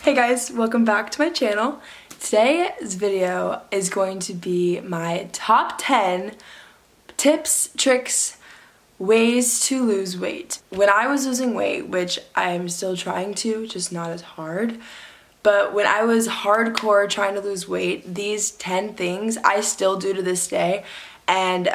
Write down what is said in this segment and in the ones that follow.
Hey guys, welcome back to my channel. Today's video is going to be my top 10 tips, tricks, ways to lose weight. When I was losing weight, which I'm still trying to, just not as hard, but when I was hardcore trying to lose weight, these 10 things I still do to this day, and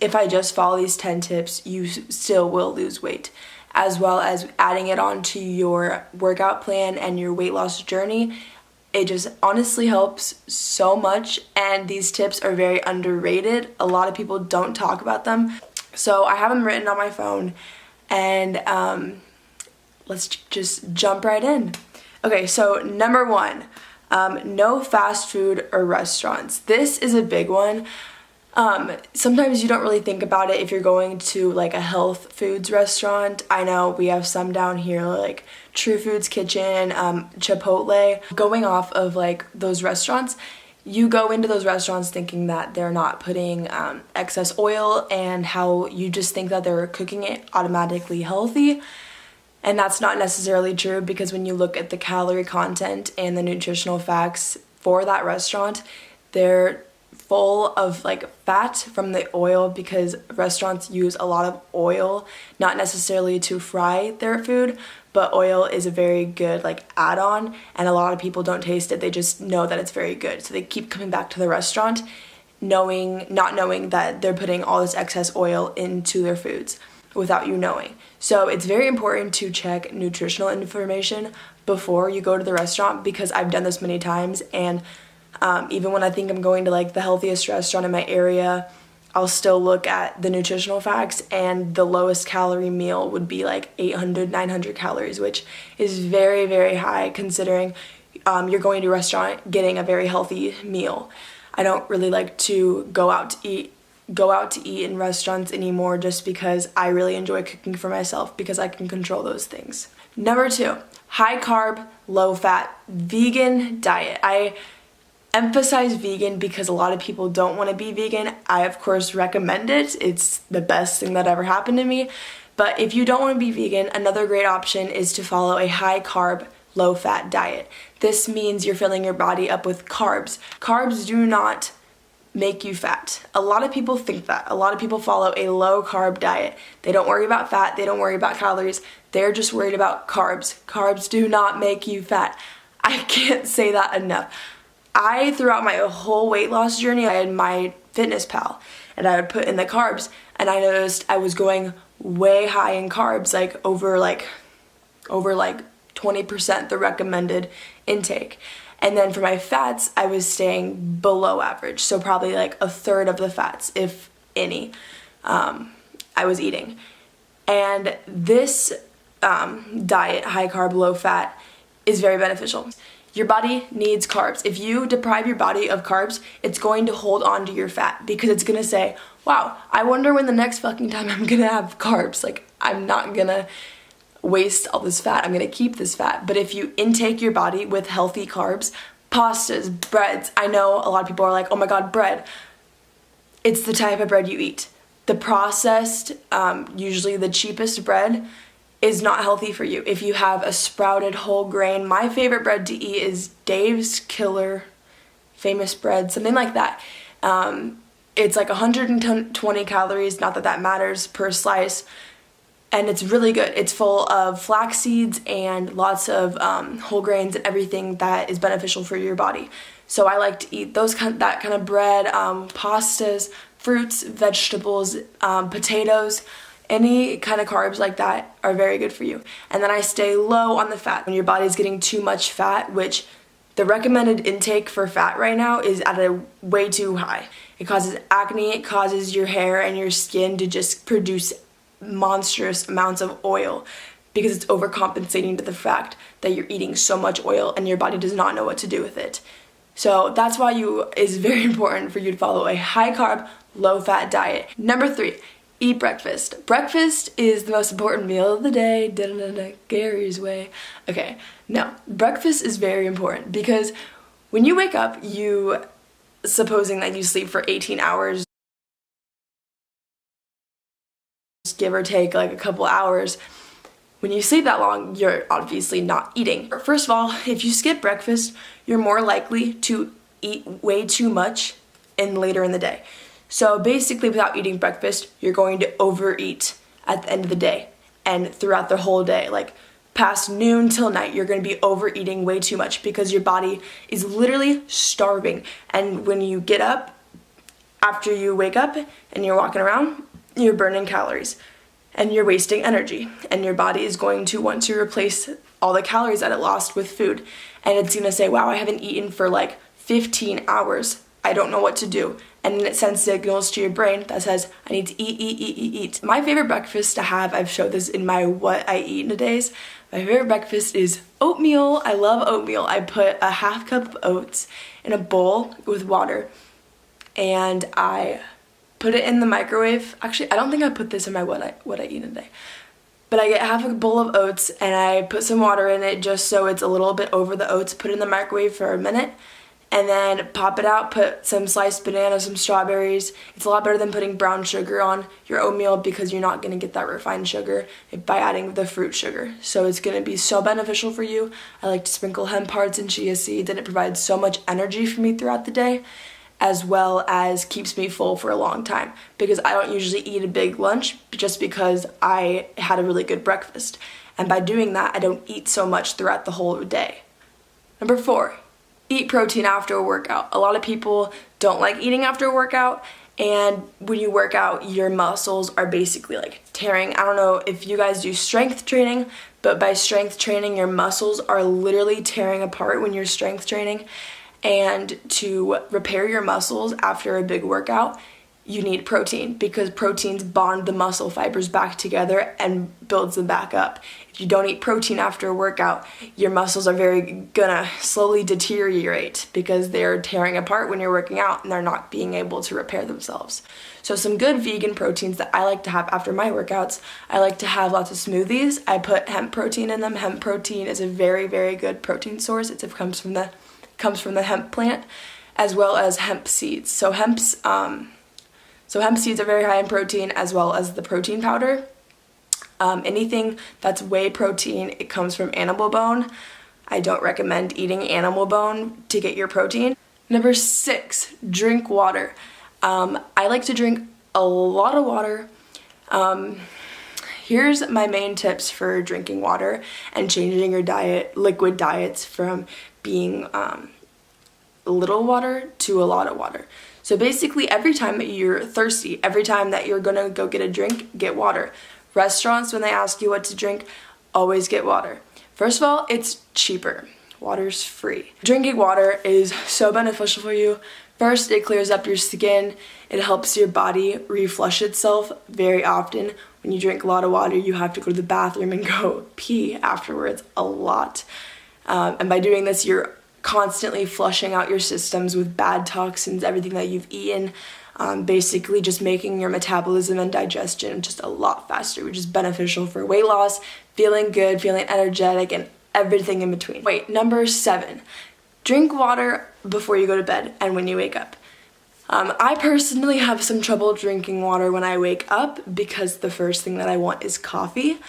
if I just follow these 10 tips, you still will lose weight, as well as adding it onto your workout plan and your weight loss journey. It just honestly helps so much, and these tips are very underrated. A lot of people don't talk about them. So I have them written on my phone, and let's just jump right in. Okay, so number one, no fast food or restaurants. This is a big one. Sometimes you don't really think about it if you're going to like a health foods restaurant. I know we have some down here like True Foods Kitchen, Chipotle. Going off of like those restaurants, you go into those restaurants thinking that they're not putting excess oil, and how you just think that they're cooking it automatically healthy. And that's not necessarily true, because when you look at the calorie content and the nutritional facts for that restaurant, they're full of like fat from the oil, because restaurants use a lot of oil, not necessarily to fry their food, but oil is a very good like add-on, and a lot of people don't taste it. They just know that it's very good, so they keep coming back to the restaurant not knowing that they're putting all this excess oil into their foods without you knowing. So it's very important to check nutritional information before you go to the restaurant, because I've done this many times, and even when I think I'm going to like the healthiest restaurant in my area, I'll still look at the nutritional facts, and the lowest calorie meal would be like 800, 900 calories, which is very, very high considering you're going to a restaurant getting a very healthy meal. I don't really like to go out to eat in restaurants anymore, just because I really enjoy cooking for myself, because I can control those things. Number two, high carb, low fat, vegan diet. I emphasize vegan because a lot of people don't want to be vegan. I of course recommend it. It's the best thing that ever happened to me. But if you don't want to be vegan, another great option is to follow a high carb, low fat diet. This means you're filling your body up with carbs. Carbs do not make you fat. A lot of people think that. A lot of people follow a low carb diet. They don't worry about fat, they don't worry about calories, they're just worried about carbs. Carbs do not make you fat. I can't say that enough. Throughout my whole weight loss journey, I had my fitness pal, and I would put in the carbs, and I noticed I was going way high in carbs, like over 20% the recommended intake. And then for my fats, I was staying below average, so probably like a third of the fats, if any, I was eating. And this diet, high carb, low fat, is very beneficial. Your body needs carbs. If you deprive your body of carbs, it's going to hold on to your fat, because it's gonna say, wow, I wonder when the next fucking time I'm gonna have carbs. Like, I'm not gonna waste all this fat, I'm gonna keep this fat. But if you intake your body with healthy carbs, pastas, breads, I know a lot of people are like, oh my god, bread. It's the type of bread you eat. The processed, usually the cheapest bread, is not healthy for you. If you have a sprouted whole grain, my favorite bread to eat is Dave's Killer Famous Bread, something like that. It's like 120 calories, not that that matters, per slice, and it's really good. It's full of flax seeds and lots of whole grains and everything that is beneficial for your body. So I like to eat that kind of bread, pastas, fruits, vegetables, potatoes. Any kind of carbs like that are very good for you. And then I stay low on the fat. When your body's getting too much fat, which the recommended intake for fat right now is at a way too high. It causes acne, it causes your hair and your skin to just produce monstrous amounts of oil, because it's overcompensating to the fact that you're eating so much oil and your body does not know what to do with it. So that's why it's very important for you to follow a high carb, low fat diet. Number three, eat breakfast. Breakfast is the most important meal of the day. Gary's way. Okay, no. Breakfast is very important, because when you wake up, supposing that you sleep for 18 hours, give or take like a couple hours, when you sleep that long, you're obviously not eating. First of all, if you skip breakfast, you're more likely to eat way too much later in the day. So basically, without eating breakfast, you're going to overeat at the end of the day and throughout the whole day. Like past noon till night, you're going to be overeating way too much because your body is literally starving. And when you get up, after you wake up and you're walking around, you're burning calories and you're wasting energy. And your body is going to want to replace all the calories that it lost with food. And it's going to say, wow, I haven't eaten for like 15 hours. I don't know what to do. And then it sends signals to your brain that says, I need to eat. My favorite breakfast to have, I've showed this in my what I eat in a days. My favorite breakfast is oatmeal. I love oatmeal. I put a half cup of oats in a bowl with water and I put it in the microwave. Actually, I don't think I put this in my what I eat in a day. But I get half a bowl of oats and I put some water in it just so it's a little bit over the oats, put it in the microwave for a minute, and then pop it out, put some sliced banana, some strawberries. It's a lot better than putting brown sugar on your oatmeal because you're not going to get that refined sugar by adding the fruit sugar. So it's going to be so beneficial for you. I like to sprinkle hemp hearts and chia seeds, and it provides so much energy for me throughout the day, as well as keeps me full for a long time because I don't usually eat a big lunch just because I had a really good breakfast. And by doing that, I don't eat so much throughout the whole day. Number 4. Eat protein after a workout. A lot of people don't like eating after a workout, and when you work out, your muscles are basically like tearing. I don't know if you guys do strength training, but by strength training, your muscles are literally tearing apart when you're strength training. And to repair your muscles after a big workout, you need protein because proteins bond the muscle fibers back together and builds them back up. If you don't eat protein after a workout, your muscles are gonna slowly deteriorate because they're tearing apart when you're working out and they're not being able to repair themselves. So some good vegan proteins that I like to have after my workouts, I like to have lots of smoothies. I put hemp protein in them. Hemp protein is a very, very good protein source. It comes from the hemp plant, as well as hemp seeds. So hemp seeds are very high in protein, as well as the protein powder. Anything that's whey protein, it comes from animal bone. I don't recommend eating animal bone to get your protein. Number 6, drink water. I like to drink a lot of water. Here's my main tips for drinking water and changing your liquid diets from being little water to a lot of water. So basically, every time that you're thirsty, every time that you're gonna go get a drink, get water. Restaurants, when they ask you what to drink, always get water. First of all, it's cheaper. Water's free. Drinking water is so beneficial for you. First, it clears up your skin. It helps your body reflush itself very often. When you drink a lot of water, you have to go to the bathroom and go pee afterwards a lot. And by doing this, you're constantly flushing out your systems with bad toxins, everything that you've eaten, basically just making your metabolism and digestion just a lot faster, which is beneficial for weight loss, feeling good, feeling energetic, and everything in between. Number 7, drink water before you go to bed and when you wake up. I personally have some trouble drinking water when I wake up because the first thing that I want is coffee.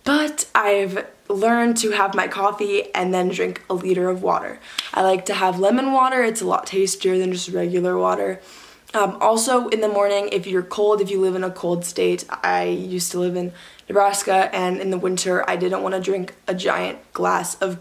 But I've learned to have my coffee and then drink a liter of water. I like to have lemon water. It's a lot tastier than just regular water. Also in the morning, if you're cold, if you live in a cold state, I used to live in Nebraska, and in the winter I didn't want to drink a giant glass of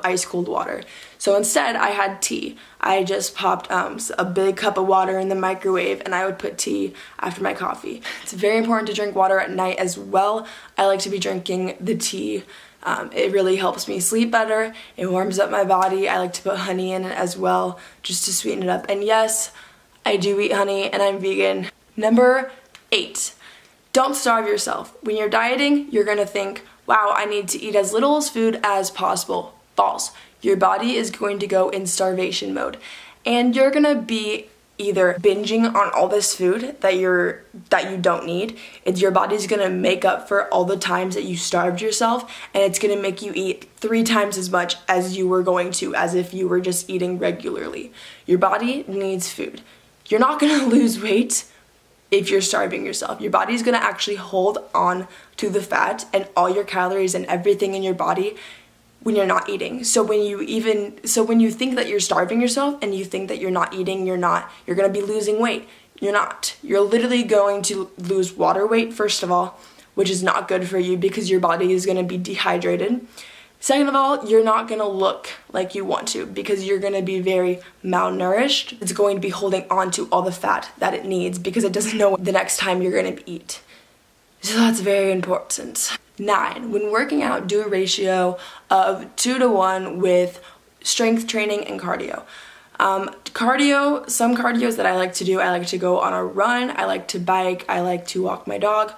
ice cold water. So instead I had tea. I just popped a big cup of water in the microwave and I would put tea after my coffee. It's very important to drink water at night as well. I like to be drinking the tea. It really helps me sleep better. It warms up my body. I like to put honey in it as well, just to sweeten it up. And yes, I do eat honey and I'm vegan. Number 8, don't starve yourself. When you're dieting, you're gonna think, wow, I need to eat as little food as possible. False. Your body is going to go in starvation mode and you're gonna be either binging on all this food that you don't need. Your body's gonna make up for all the times that you starved yourself, and it's gonna make you eat 3 times as much as you were going to, as if you were just eating regularly. Your body needs food. You're not gonna lose weight if you're starving yourself. Your body's gonna actually hold on to the fat and all your calories and everything in your body when you're not eating. So when you think that you're starving yourself and you think that you're not eating, you're gonna be losing weight. You're not. You're literally going to lose water weight, first of all, which is not good for you because your body is gonna be dehydrated. Second of all, you're not gonna look like you want to because you're gonna be very malnourished. It's going to be holding on to all the fat that it needs because it doesn't know the next time you're gonna eat. So that's very important. 9, when working out, do a ratio of 2-to-1 with strength training and cardio. Cardio, some cardios that I like to do, I like to go on a run, I like to bike, I like to walk my dog.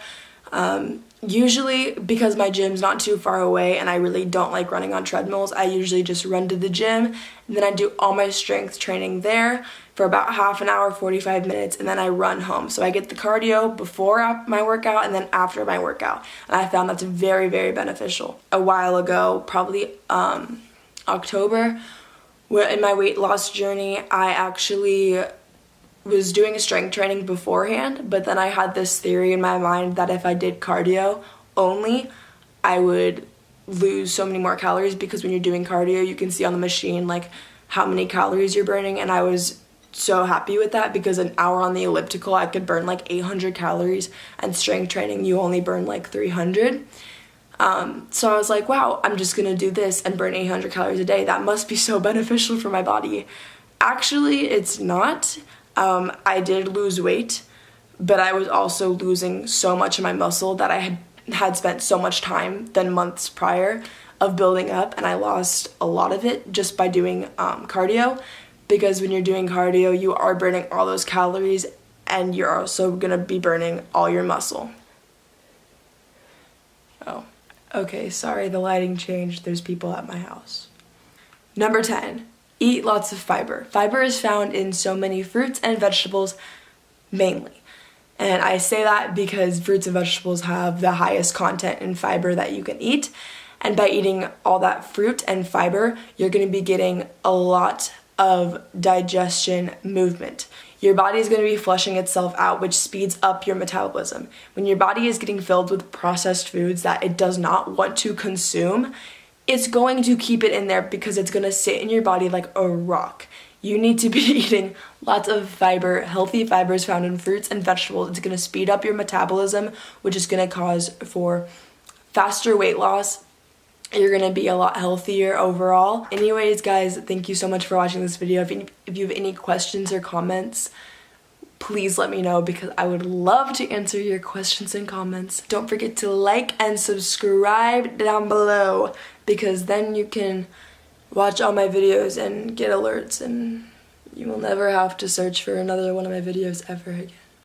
Usually, because my gym's not too far away and I really don't like running on treadmills, I usually just run to the gym and then I do all my strength training there for about half an hour, 45 minutes, and then I run home. So I get the cardio before my workout and then after my workout. And I found that's very, very beneficial. A while ago, probably October, in my weight loss journey, I actually was doing strength training beforehand, but then I had this theory in my mind that if I did cardio only, I would lose so many more calories because when you're doing cardio, you can see on the machine like how many calories you're burning, and I was so happy with that because an hour on the elliptical, I could burn like 800 calories, and strength training, you only burn like 300. So I was like, wow, I'm just gonna do this and burn 800 calories a day. That must be so beneficial for my body. Actually, it's not. I did lose weight, but I was also losing so much of my muscle that I had spent so much time than months prior of building up, and I lost a lot of it just by doing cardio, because when you're doing cardio, you are burning all those calories and you're also gonna be burning all your muscle. Oh, okay, sorry, the lighting changed. There's people at my house. Number 10. Eat lots of fiber. Fiber is found in so many fruits and vegetables, mainly. And I say that because fruits and vegetables have the highest content in fiber that you can eat. And by eating all that fruit and fiber, you're going to be getting a lot of digestion movement. Your body is going to be flushing itself out, which speeds up your metabolism. When your body is getting filled with processed foods that it does not want to consume, it's going to keep it in there because it's going to sit in your body like a rock. You need to be eating lots of fiber, healthy fibers found in fruits and vegetables. It's going to speed up your metabolism, which is going to cause for faster weight loss. You're going to be a lot healthier overall. Anyways, guys, thank you so much for watching this video. If you have any questions or comments, please let me know because I would love to answer your questions and comments. Don't forget to like and subscribe down below because then you can watch all my videos and get alerts and you will never have to search for another one of my videos ever again.